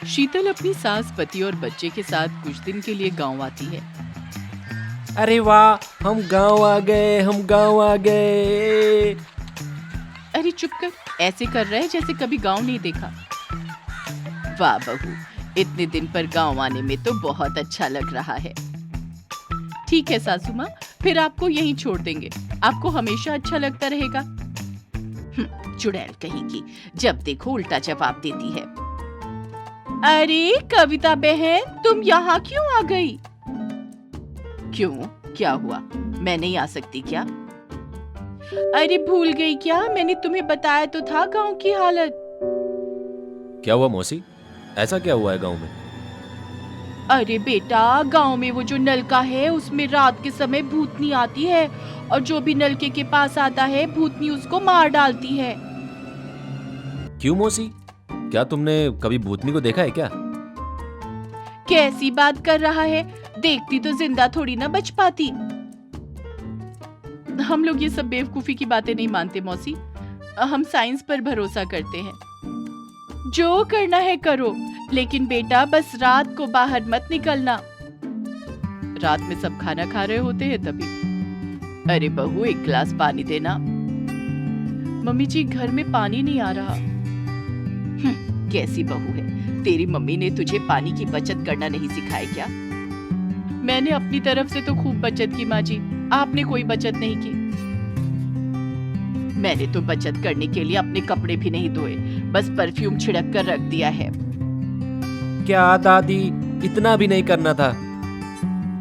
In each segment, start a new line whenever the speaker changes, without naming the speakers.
शीतल अपनी सास, पति और बच्चे के साथ कुछ दिन के लिए गांव आती है।
अरे वाह, हम गांव आ गए, हम गांव आ गए।
अरे चुप कर, ऐसे कर रहा है जैसे कभी गांव नहीं देखा। वाह बहू, इतने दिन पर गांव आने में तो बहुत अच्छा लग रहा है। ठीक है सासू माँ, फिर आपको यहीं छोड़ देंगे। आपको हमेशा अच्छा लगता रहेगा। चुड़ैल कहीं की, जब देखो उल्टा जवाब देती है। अरे कविता बहन, तुम यहाँ क्यों आ गई? क्यों, क्या हुआ? मैं नहीं आ सकती क्या? अरे भूल गई क्या? मैंने तुम्हें बताया तो था गांव की हालत।
क्या हुआ मौसी? ऐसा क्या हुआ है गांव में?
अरे बेटा, गांव में वो जो नलका है उसमें रात के समय भूतनी आती है और जो भी नलके के पास आता है भूतनी उसको मार डालती है।
क्यों मौसी, क्या तुमने कभी भूतनी को देखा है क्या?
कैसी बात कर रहा है? देखती तो जिंदा थोड़ी ना बच पाती। हम लोग ये सब बेवकूफी की बातें नहीं मानते मौसी। हम साइंस पर भरोसा करते हैं। जो करना है करो, लेकिन बेटा बस रात को बाहर मत निकलना। रात में सब खाना खा रहे होते हैं तभी। अरे बहू, एक गिलास पानी देना। मम्मी जी, घर में पानी नहीं आ रहा। कैसी बहू है तेरी मम्मी ने तुझे पानी की बचत करना नहीं सिखाया क्या? मैंने अपनी तरफ से तो खूब बचत की माँ जी, आपने कोई बचत नहीं की। मैंने तो बचत करने के लिए अपने कपड़े भी नहीं धोए, बस परफ्यूम छिड़क कर रख दिया है।
क्या दादी, इतना भी नहीं करना था।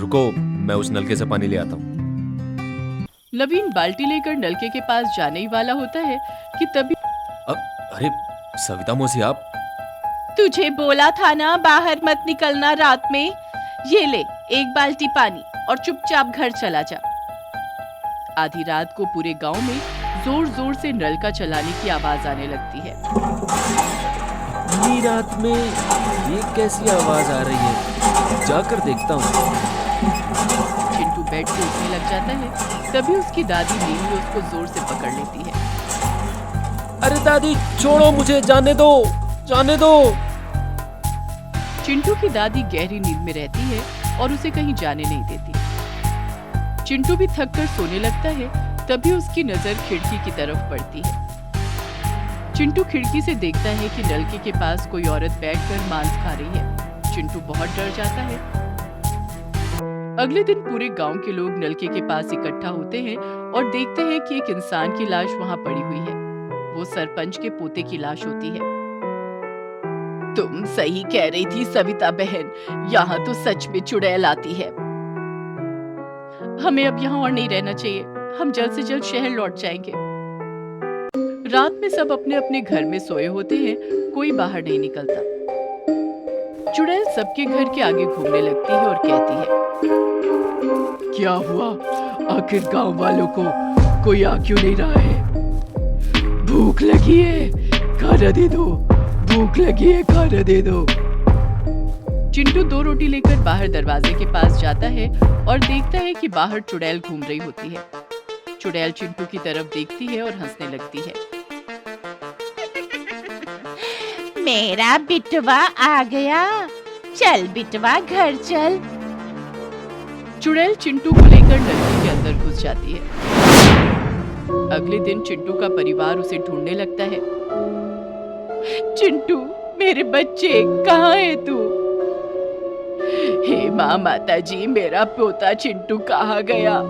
रुको, मैं उस नलके से पानी ले आता हूँ।
नवीन बाल्टी लेकर नलके के पास जाने ही वाला होता है कि तभी
अरे सविता मौसी, आप?
तुझे बोला था ना बाहर मत निकलना रात में। ये ले एक बाल्टी पानी और चुपचाप घर चला जा। आधी रात को पूरे गांव में जोर जोर से नल का चलाने की आवाज आने लगती है।
इतनी रात में ये कैसी आवाज आ रही है? जाकर देखता हूँ।
चिंटू बेड से उठने लग जाता है, तभी उसकी दादी नीलू उसको जोर से पकड़ लेती है।
अरे दादी, छोड़ो मुझे, जाने दो, जाने दो।
चिंटू की दादी गहरी नींद में रहती है और उसे कहीं जाने नहीं देती। चिंटू भी थक कर सोने लगता है, तभी उसकी नजर खिड़की की तरफ पड़ती है। चिंटू खिड़की से देखता है कि नलके के पास कोई औरत बैठकर मांस खा रही है। चिंटू बहुत डर जाता है। अगले दिन पूरे गांव के लोग नलके के पास इकट्ठा होते हैं और देखते हैं कि एक इंसान की लाश वहां पड़ी हुई है। वो सरपंच के पोते की लाश होती है। तुम सही कह रही थी सविता बहन, यहाँ तो सच में चुड़ैल आती है। हमें अब यहाँ और नहीं रहना चाहिए, हम जल्द से जल्द शहर लौट जाएंगे। रात में सब अपने अपने घर में सोए होते हैं, कोई बाहर नहीं निकलता। चुड़ैल सबके घर के आगे घूमने लगती है और कहती है, क्या हुआ? आखिर गांव वालों को कोई आ क्यों नहीं रहा है? भूख लगी है, खाना दे दो। भूख लगी है, खाना दे दो। चिंटू 2 रोटी लेकर बाहर दरवाजे के पास जाता है और देखता है कि बाहर चुड़ैल घूम रही होती है। चुड़ैल चिंटू की तरफ देखती है और हंसने लगती है। मेरा बिटवा आ गया, चल बिटवा घर चल। चुड़ैल चिंटू को लेकर नलके के अंदर घुस जाती है। अगले दिन चिंटू का परिवार उसे ढूंढने लगता है। चिंटू, मेरे बच्चे, कहाँ है तू? हे माँ माता जी, मेरा पोता चिंटू कहाँ गया?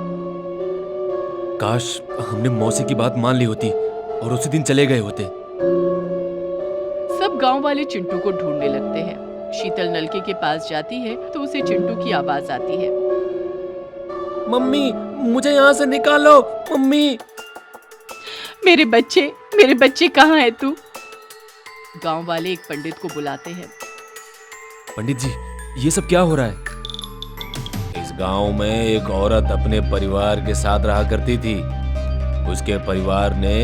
काश हमने मौसी की बात मान ली होती और उसी दिन चले गए होते।
सब गांव वाले चिंटू को ढूंढने लगते हैं। शीतल नलके के पास जाती है तो उसे चिंटू की आवाज आती है।
मम्मी, मुझे यहाँ से निकालो, मम्मी।
मेरे बच्चे कहाँ है तू? गांव वाले एक पंडित को बुलाते हैं।
पंडित जी, ये सब क्या हो रहा है? इस गांव में एक औरत अपने परिवार के साथ रहा करती थी। उसके परिवार ने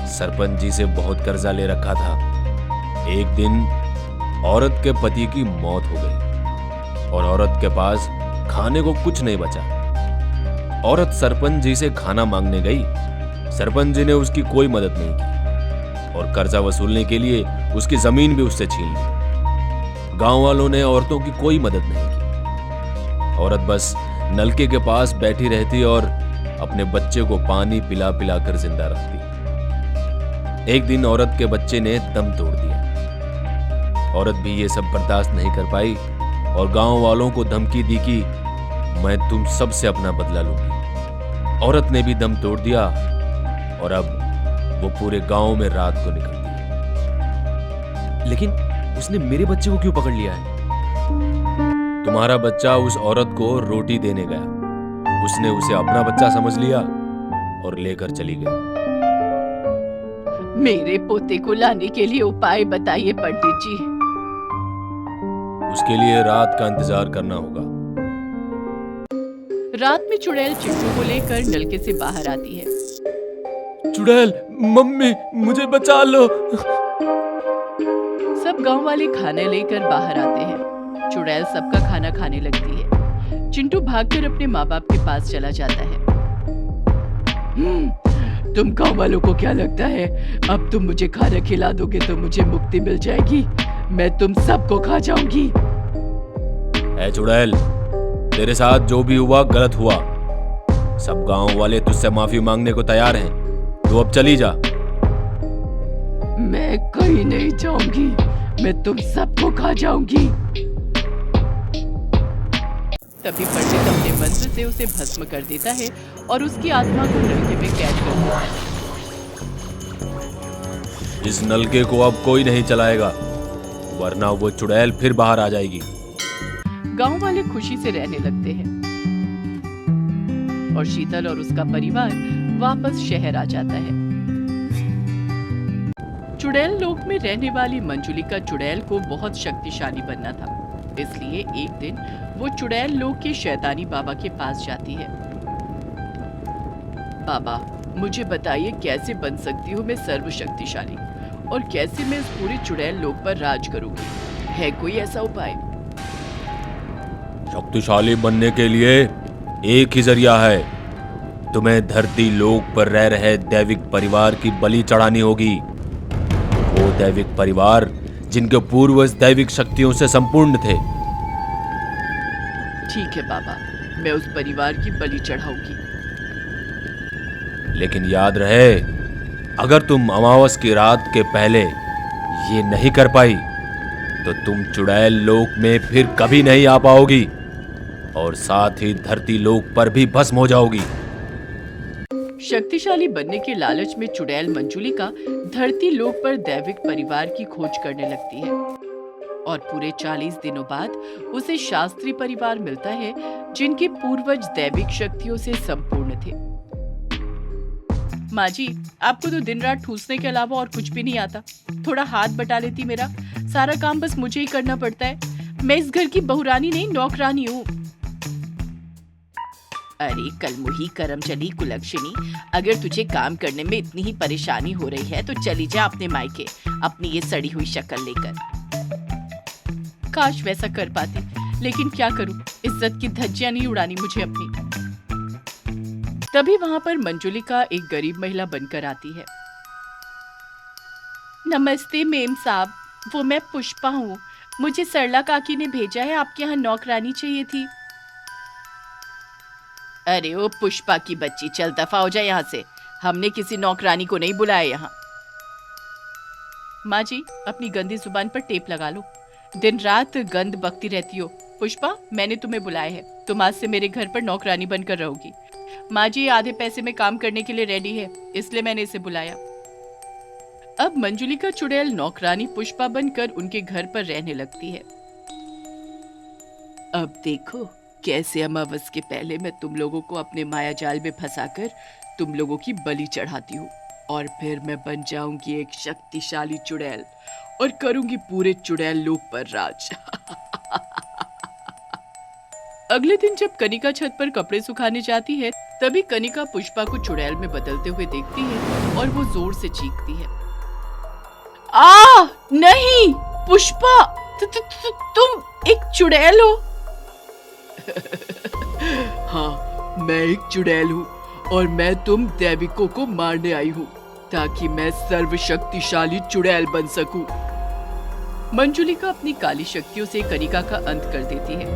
सरपंच जी से बहुत कर्जा ले रखा था। एक दिन औरत के पति की मौत हो गई और औरत के पास खाने को कुछ नहीं बचा। औरत सरपंच जी से खाना मांगने गई। सरपंच जी ने उसकी कोई मदद नहीं की और कर्जा वसूलने के लिए उसकी जमीन भी उससे छीन ली। गांव वालों ने औरतों की कोई मदद नहीं की। औरत बस नलके के पास बैठी रहती और अपने बच्चे को पानी पिला पिला कर जिंदा रखती। एक दिन औरत के बच्चे ने दम तोड़ दिया। औरत भी ये सब बर्दाश्त नहीं कर पाई और गांव वालों को धमकी दी कि मैं तुम सब से अपना बदला लूंगी। औरत ने भी दम तोड़ दिया और अब वो पूरे गांव में रात को निकलती है। लेकिन उसने मेरे बच्चे को क्यों पकड़ लिया है? तुम्हारा बच्चा उस औरत को रोटी देने गया। उसने उसे अपना बच्चा समझ लिया और लेकर चली गई।
मेरे पोते को लाने के लिए उपाय बताइए पंडित जी।
उसके लिए रात का इंतजार करना होगा।
रात में चुड़ैल चिंटू को लेकर नलके से बाहर आती है।
चुड़ैल, मम्मी मुझे बचा लो।
सब गांव वाले खाना लेकर बाहर आते हैं। चुड़ैल सबका खाना खाने लगती है। चिंटू भागकर अपने माँ बाप के पास चला जाता है। तुम गांव वालों को क्या लगता है अब तुम मुझे खाना खिला दोगे तो मुझे मुक्ति मिल जाएगी? मैं तुम सबको खा जाऊंगी।
ऐ चुड़ैल, तेरे साथ जो भी हुआ गलत हुआ। सब गांव वाले तुझसे माफी मांगने को तैयार हैं। तू अब चली जा।
मैं कहीं नहीं जाऊंगी। मैं तुम सबको खा जाऊंगी। तभी पंडित अपने मंत्र से उसे भस्म कर देता है और उसकी आत्मा को नलके में कैद कर देता है।
इस नलके को अब कोई नहीं चलाएगा, वरना वो चुड़ैल फिर बाहर आ जाएगी।
गांव वाले खुशी से रहने लगते हैं और शीतल और उसका परिवार वापस शहर आ जाता है। चुड़ैल लोक में रहने वाली मंजुलिका चुड़ैल को बहुत शक्तिशाली बनना था, इसलिए एक दिन वो चुड़ैल लोक के शैतानी बाबा के पास जाती है। बाबा, मुझे बताइए कैसे बन सकती हूँ मैं सर्वशक्तिशाली और कैसे मैं इस पूरे चुड़ैल लोक पर राज करूंगी? है कोई ऐसा उपाय?
शक्तिशाली बनने के लिए एक ही जरिया है। तुम्हें धरती लोक पर रह रहे दैविक परिवार की बलि चढ़ानी होगी। वो दैविक परिवार जिनके पूर्वज दैविक शक्तियों से संपूर्ण थे।
ठीक है बाबा, मैं उस परिवार की बलि चढ़ाऊंगी।
लेकिन याद रहे, अगर तुम अमावस की रात के पहले ये नहीं कर पाई तो तुम चुड़ैल लोक में फिर कभी नहीं आ पाओगी और साथ ही धरती लोक पर भी भस्म हो जाओगी।
शक्तिशाली बनने के लालच में चुड़ैल मंजुलिका धरती लोक पर दैविक परिवार की खोज करने लगती है और पूरे 40 दिनों बाद उसे शास्त्री परिवार मिलता है जिनके पूर्वज दैविक शक्तियों से संपूर्ण थे। माँ जी, आपको तो दिन रात ठूसने के अलावा और कुछ भी नहीं आता। थोड़ा हाथ बटा लेती मेरा। सारा काम बस मुझे ही करना पड़ता है। मैं इस घर की बहुरानी नहीं, नौकरानी हूँ। अरे कलमुही करमचली कुलक्षणी, अगर तुझे काम करने में इतनी ही परेशानी हो रही है तो चली जा अपने मायके अपनी ये सड़ी हुई शक्ल लेकर। काश वैसा कर पाती, लेकिन क्या करूं, इज्जत की धज्जियां नहीं उड़ानी मुझे अपनी। तभी वहां पर मंजुलिका एक गरीब महिला बनकर आती है। नमस्ते मेम साहब, वो मैं पुष्पा हूँ। मुझे सरला काकी ने भेजा है, आपके यहाँ नौकरानी चाहिए थी। अरे ओ पुष्पा की बच्ची, चल दफा हो जाए यहाँ से। हमने किसी नौकरानी को नहीं बुलाया यहाँ। माँ जी, अपनी गंदी जुबान पर टेप लगा लो। दिन रात गंद बकती रहती हो। पुष्पा, मैंने तुम्हें बुलाया है। तुम आज से मेरे घर पर नौकरानी बनकर रहोगी। माँ जी आधे पैसे में काम करने के लिए रेडी है, इसलिए मैंने इसे बुलाया। अब मंजुलिका चुड़ैल नौकरानी पुष्पा बनकर उनके घर पर रहने लगती है। अब देखो कैसे अमावस के पहले मैं तुम लोगों को अपने माया जाल में फंसाकर तुम लोगों की बलि चढ़ाती हूँ और फिर मैं बन जाऊंगी एक शक्तिशाली चुड़ैल और करूंगी पूरे चुड़ैल लोक पर राज। अगले दिन जब कनिका छत पर कपड़े सुखाने जाती है, तभी कनिका पुष्पा को चुड़ैल में बदलते हुए देखती है और वो जोर से चीखती है। आ नहीं पुष्पा, तुम एक चुड़ैल हो। हाँ, मैं एक चुड़ैल हूँ और मैं तुम दैविकों को मारने आई हूँ ताकि मैं सर्वशक्तिशाली चुड़ैल बन सकूं। मंजुलिका अपनी काली शक्तियों से कनिका का अंत कर देती है।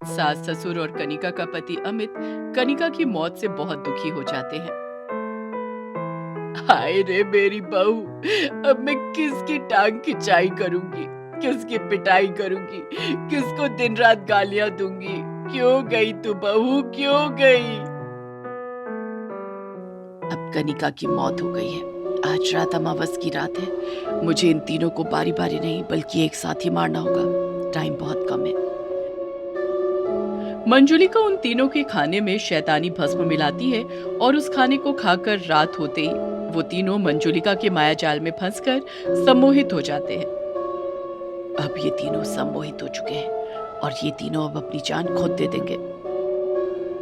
सास ससुर और कनिका का पति अमित कनिका की मौत से बहुत दुखी हो जाते हैं। हाय रे मेरी बहू, अब मैं किसकी टांग खिंचाई करूंगी, किसकी पिटाई करूंगी, किसको दिन रात गालियां दूंगी। क्यों गई तू बहू, क्यों गई? अब कनिका की मौत हो गई है। आज रात अमावस की रात है। मुझे इन तीनों को बारी बारी नहीं बल्कि एक साथ ही मारना होगा। टाइम बहुत कम है। मंजुलिका उन तीनों के खाने में शैतानी भस्म मिलाती है और उस खाने को खाकर रात होते ही वो तीनों मंजुलिका के माया जाल में फंसकर सम्मोहित हो जाते हैं। अब ये तीनों सम्मोहित हो चुके हैं और ये तीनों अब अपनी जान खुद दे देंगे।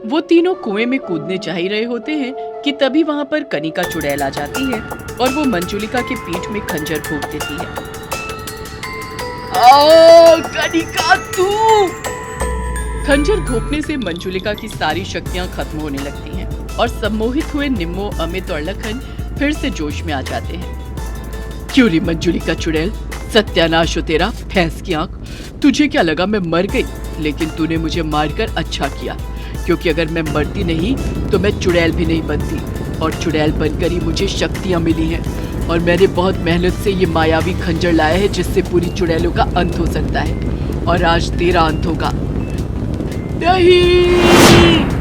वो तीनों कुएं में कूदने जा ही रहे होते हैं कि तभी वहां पर कनिका चुड़ैल आ जाती है और वो मंजुलिका के पीठ में खंजर ठोक देती है। कनिका तू! खंजर घोंपने से मंजुलिका की सारी शक्तियां खत्म होने लगती हैं और सम्मोहित हुए निम्मो, अमित और लखन फिर से जोश में आ जाते हैं। क्यों रे मंजुलिका चुड़ैल, सत्यानाश हो तेरा, भैंस की आंख। तुझे क्या लगा मैं मर गई? लेकिन तूने मुझे मारकर अच्छा किया, क्योंकि अगर मैं मरती नहीं तो मैं चुड़ैल भी नहीं बनती और चुड़ैल बनकर ही मुझे शक्तियां मिली हैं और मैंने बहुत मेहनत से ये मायावी खंजर लाया है जिससे पूरी चुड़ैलों का अंत हो सकता है और आज तेरा अंत होगा। नहीं!